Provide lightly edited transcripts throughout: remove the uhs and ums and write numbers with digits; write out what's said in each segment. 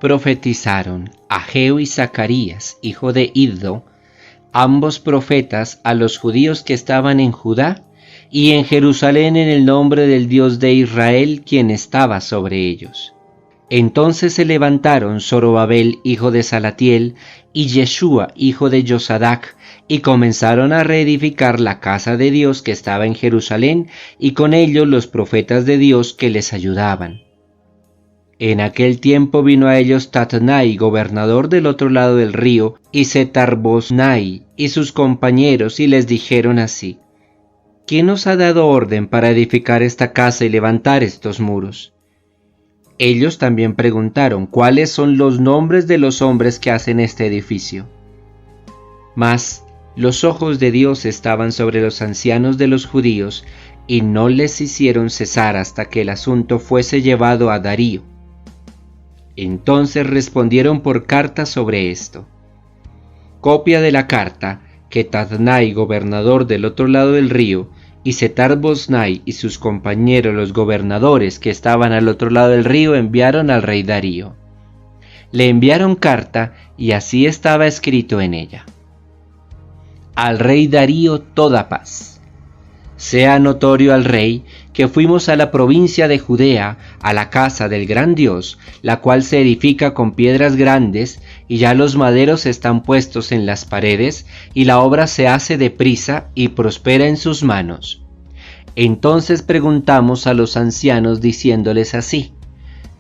profetizaron Ageo y Zacarías, hijo de Iddo, ambos profetas, a los judíos que estaban en Judá y en Jerusalén en el nombre del Dios de Israel, quien estaba sobre ellos. Entonces se levantaron Zorobabel, hijo de Salatiel, y Yeshua, hijo de Josadac, y comenzaron a reedificar la casa de Dios que estaba en Jerusalén, y con ellos los profetas de Dios que les ayudaban. En aquel tiempo vino a ellos Tatnai, gobernador del otro lado del río, y Setar-Boznai y sus compañeros, y les dijeron así: ¿Quién os ha dado orden para edificar esta casa y levantar estos muros? Ellos también preguntaron cuáles son los nombres de los hombres que hacen este edificio. Mas los ojos de Dios estaban sobre los ancianos de los judíos, y no les hicieron cesar hasta que el asunto fuese llevado a Darío. Entonces respondieron por carta sobre esto. Copia de la carta que Tatnai, gobernador del otro lado del río, y Setar-Boznai y sus compañeros los gobernadores que estaban al otro lado del río enviaron al rey Darío. Le enviaron carta y así estaba escrito en ella: Al rey Darío toda paz. Sea notorio al rey que fuimos a la provincia de Judea, a la casa del gran Dios, la cual se edifica con piedras grandes, y ya los maderos están puestos en las paredes, y la obra se hace deprisa y prospera en sus manos. Entonces preguntamos a los ancianos diciéndoles así: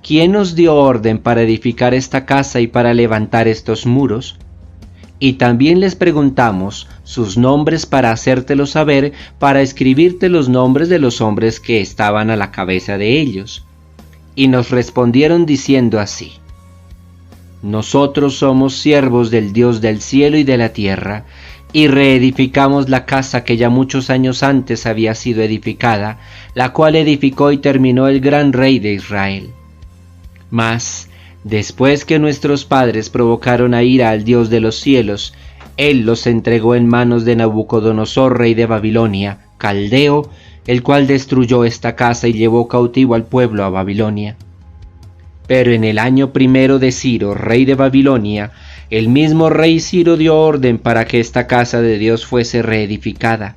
¿Quién os dio orden para edificar esta casa y para levantar estos muros? Y también les preguntamos sus nombres para hacértelo saber, para escribirte los nombres de los hombres que estaban a la cabeza de ellos. Y nos respondieron diciendo así: Nosotros somos siervos del Dios del cielo y de la tierra, y reedificamos la casa que ya muchos años antes había sido edificada, la cual edificó y terminó el gran rey de Israel. Mas después que nuestros padres provocaron a ira al Dios de los cielos, Él los entregó en manos de Nabucodonosor, rey de Babilonia, caldeo, el cual destruyó esta casa y llevó cautivo al pueblo a Babilonia. Pero en el año primero de Ciro, rey de Babilonia, el mismo rey Ciro dio orden para que esta casa de Dios fuese reedificada.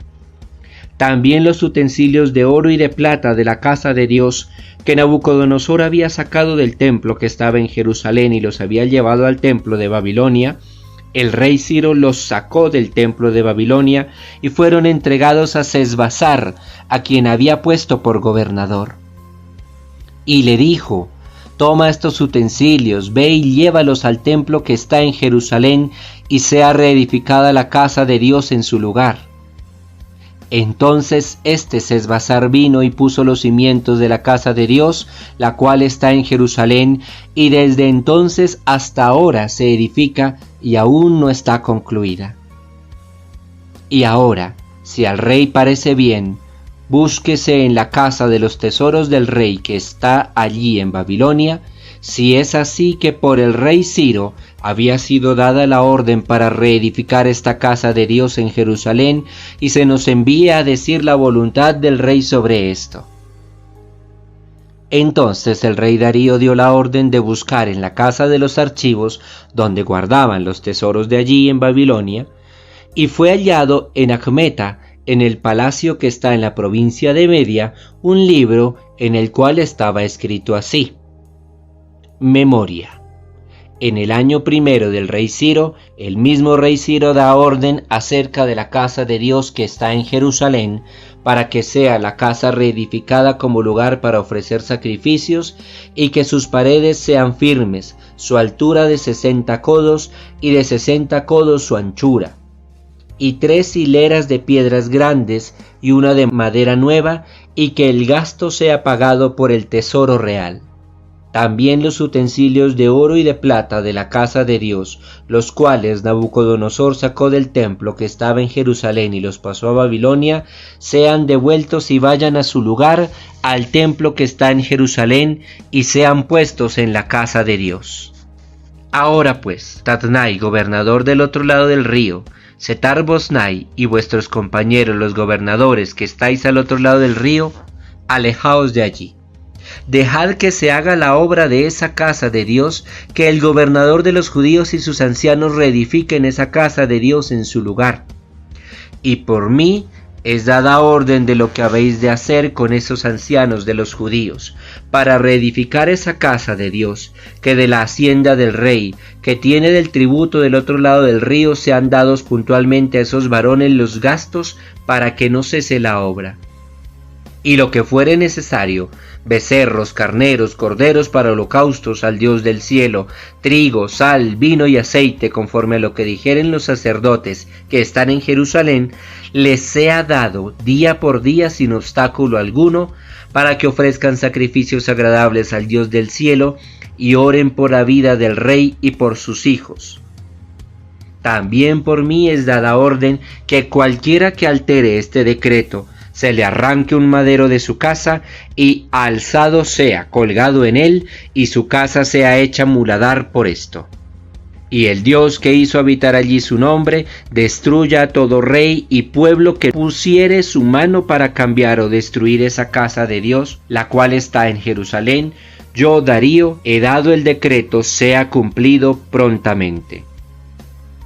También los utensilios de oro y de plata de la casa de Dios que Nabucodonosor había sacado del templo que estaba en Jerusalén y los había llevado al templo de Babilonia, el rey Ciro los sacó del templo de Babilonia y fueron entregados a Sesbassar, a quien había puesto por gobernador. Y le dijo: Toma estos utensilios, ve y llévalos al templo que está en Jerusalén, y sea reedificada la casa de Dios en su lugar. Entonces Sesbassar vino y puso los cimientos de la casa de Dios, la cual está en Jerusalén, y desde entonces hasta ahora se edifica y aún no está concluida. Y ahora, si al rey parece bien, búsquese en la casa de los tesoros del rey que está allí en Babilonia, si es así que por el rey Ciro había sido dada la orden para reedificar esta casa de Dios en Jerusalén, y se nos envía a decir la voluntad del rey sobre esto. Entonces el rey Darío dio la orden de buscar en la casa de los archivos, donde guardaban los tesoros de allí en Babilonia, y fue hallado en Acmeta, en el palacio que está en la provincia de Media, un libro en el cual estaba escrito así: Memoria. En el año primero del rey Ciro, el mismo rey Ciro da orden acerca de la casa de Dios que está en Jerusalén, para que sea la casa reedificada como lugar para ofrecer sacrificios, y que sus paredes sean firmes, su altura de 60 codos, y de 60 codos su anchura, y 3 hileras de piedras grandes, y una de madera nueva, y que el gasto sea pagado por el tesoro real. También los utensilios de oro y de plata de la casa de Dios, los cuales Nabucodonosor sacó del templo que estaba en Jerusalén y los pasó a Babilonia, sean devueltos y vayan a su lugar, al templo que está en Jerusalén, y sean puestos en la casa de Dios. Ahora pues, Tatnai, gobernador del otro lado del río, Setar-Boznai y vuestros compañeros los gobernadores que estáis al otro lado del río, alejaos de allí. Dejad que se haga la obra de esa casa de Dios, que el gobernador de los judíos y sus ancianos reedifiquen esa casa de Dios en su lugar. Y por mí es dada orden de lo que habéis de hacer con esos ancianos de los judíos, para reedificar esa casa de Dios, que de la hacienda del rey, que tiene del tributo del otro lado del río, sean dados puntualmente a esos varones los gastos, para que no cese la obra. Y lo que fuere necesario, becerros, carneros, corderos para holocaustos al Dios del cielo, trigo, sal, vino y aceite, conforme a lo que dijeren los sacerdotes que están en Jerusalén, les sea dado día por día sin obstáculo alguno, para que ofrezcan sacrificios agradables al Dios del cielo y oren por la vida del rey y por sus hijos. También por mí es dada orden que cualquiera que altere este decreto, se le arranque un madero de su casa y alzado sea, colgado en él, y su casa sea hecha muladar por esto. Y el Dios que hizo habitar allí su nombre, destruya a todo rey y pueblo que pusiere su mano para cambiar o destruir esa casa de Dios, la cual está en Jerusalén. Yo, Darío, he dado el decreto, sea cumplido prontamente.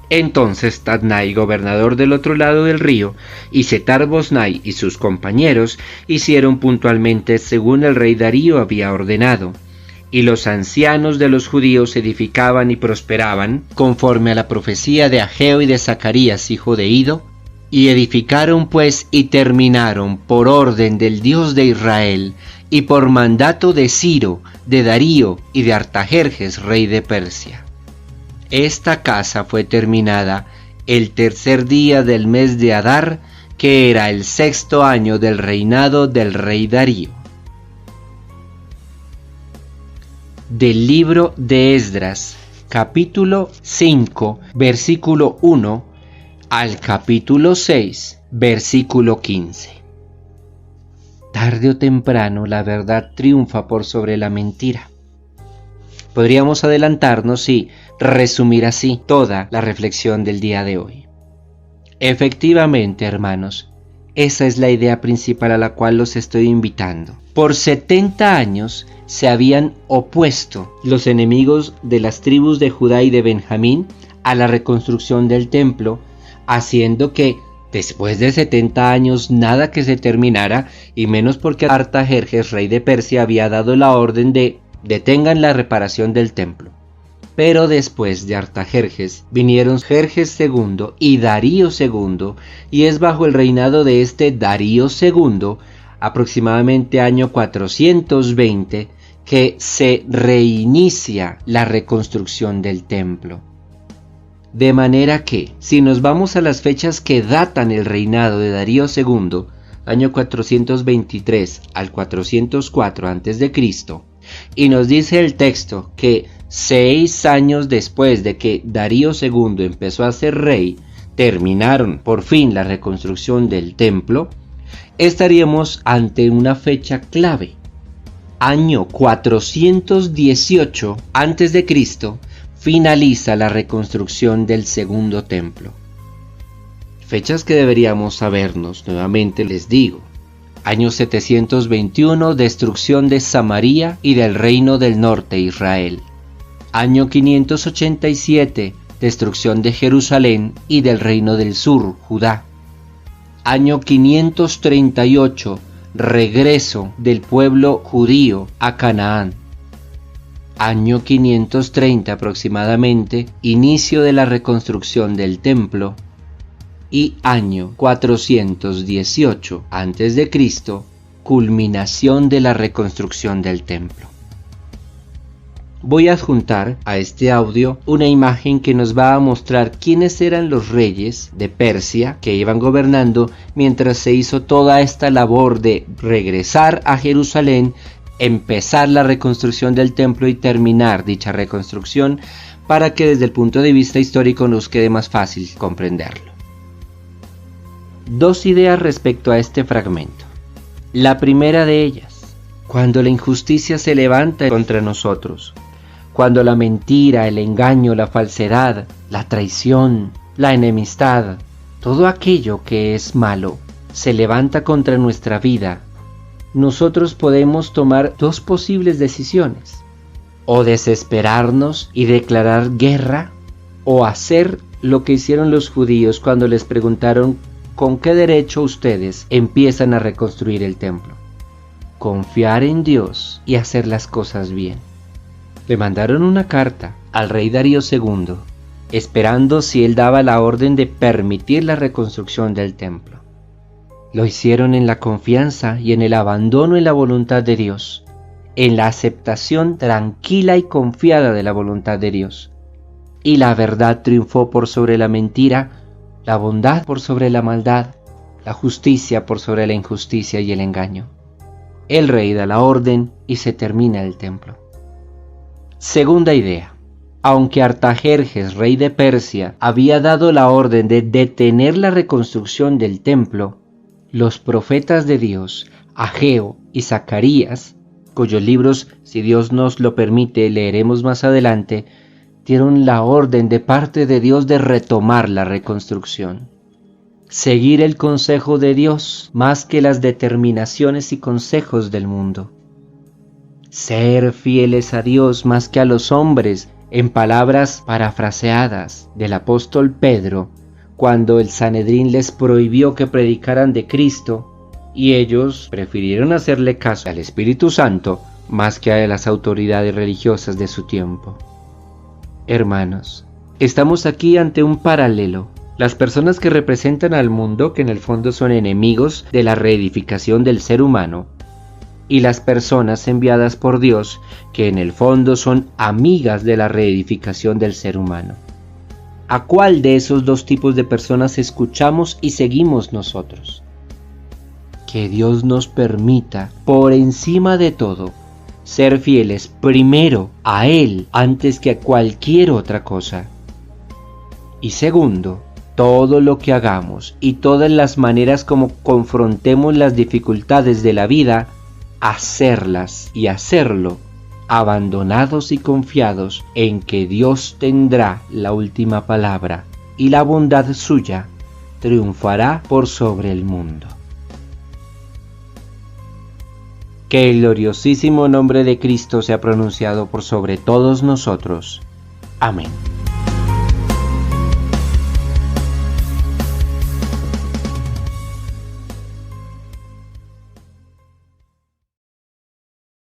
Entonces Tadnai, gobernador del otro lado del río, y Setar-Boznai y sus compañeros hicieron puntualmente según el rey Darío había ordenado, y los ancianos de los judíos edificaban y prosperaban, conforme a la profecía de Ageo y de Zacarías, hijo de Ido, y edificaron pues y terminaron por orden del Dios de Israel, y por mandato de Ciro, de Darío y de Artajerjes, rey de Persia. Esta casa fue terminada el tercer día del mes de Adar, que era el 6º año del reinado del rey Darío. Del libro de Esdras, capítulo 5, versículo 1 al capítulo 6, versículo 15. Tarde o temprano la verdad triunfa por sobre la mentira. Podríamos adelantarnos y resumir así toda la reflexión del día de hoy. Efectivamente, hermanos, esa es la idea principal a la cual los estoy invitando. Por 70 años se habían opuesto los enemigos de las tribus de Judá y de Benjamín a la reconstrucción del templo, haciendo que después de 70 años nada que se terminara, y menos porque Artajerjes, rey de Persia, había dado la orden de detengan la reparación del templo. Pero después de Artajerjes vinieron Jerjes II y Darío II, y es bajo el reinado de este Darío II, aproximadamente año 420, que se reinicia la reconstrucción del templo. De manera que, si nos vamos a las fechas que datan el reinado de Darío II, año 423 al 404 a.C., y nos dice el texto que 6 años después de que Darío II empezó a ser rey, terminaron por fin la reconstrucción del templo, estaríamos ante una fecha clave. Año 418 a.C. finaliza la reconstrucción del segundo templo. Fechas que deberíamos sabernos, nuevamente les digo. Año 721, destrucción de Samaria y del reino del norte Israel. Año 587, destrucción de Jerusalén y del reino del sur, Judá. Año 538, regreso del pueblo judío a Canaán. Año 530 aproximadamente, inicio de la reconstrucción del templo. Y año 418 a.C., culminación de la reconstrucción del templo. Voy a adjuntar a este audio una imagen que nos va a mostrar quiénes eran los reyes de Persia que iban gobernando mientras se hizo toda esta labor de regresar a Jerusalén, empezar la reconstrucción del templo y terminar dicha reconstrucción, para que desde el punto de vista histórico nos quede más fácil comprenderlo. Dos ideas respecto a este fragmento. La primera de ellas: cuando la injusticia se levanta contra nosotros, cuando la mentira, el engaño, la falsedad, la traición, la enemistad, todo aquello que es malo, se levanta contra nuestra vida, nosotros podemos tomar dos posibles decisiones: o desesperarnos y declarar guerra, o hacer lo que hicieron los judíos cuando les preguntaron ¿con qué derecho ustedes empiezan a reconstruir el templo? Confiar en Dios y hacer las cosas bien. Le mandaron una carta al rey Darío II, esperando si él daba la orden de permitir la reconstrucción del templo. Lo hicieron en la confianza y en el abandono en la voluntad de Dios, en la aceptación tranquila y confiada de la voluntad de Dios. Y la verdad triunfó por sobre la mentira, la bondad por sobre la maldad, la justicia por sobre la injusticia y el engaño. El rey da la orden y se termina el templo. Segunda idea. Aunque Artajerjes, rey de Persia, había dado la orden de detener la reconstrucción del templo, los profetas de Dios, Ageo y Zacarías, cuyos libros, si Dios nos lo permite, leeremos más adelante, dieron la orden de parte de Dios de retomar la reconstrucción. Seguir el consejo de Dios más que las determinaciones y consejos del mundo. Ser fieles a Dios más que a los hombres, en palabras parafraseadas del apóstol Pedro, cuando el Sanedrín les prohibió que predicaran de Cristo, y ellos prefirieron hacerle caso al Espíritu Santo más que a las autoridades religiosas de su tiempo. Hermanos, estamos aquí ante un paralelo. Las personas que representan al mundo, que en el fondo son enemigos de la reedificación del ser humano, y las personas enviadas por Dios, que en el fondo son amigas de la reedificación del ser humano. ¿A cuál de esos dos tipos de personas escuchamos y seguimos nosotros? Que Dios nos permita, por encima de todo, ser fieles primero a Él antes que a cualquier otra cosa. Y segundo, todo lo que hagamos y todas las maneras como confrontemos las dificultades de la vida, hacerlas y hacerlo abandonados y confiados en que Dios tendrá la última palabra y la bondad suya triunfará por sobre el mundo. Que el gloriosísimo nombre de Cristo sea pronunciado por sobre todos nosotros. Amén.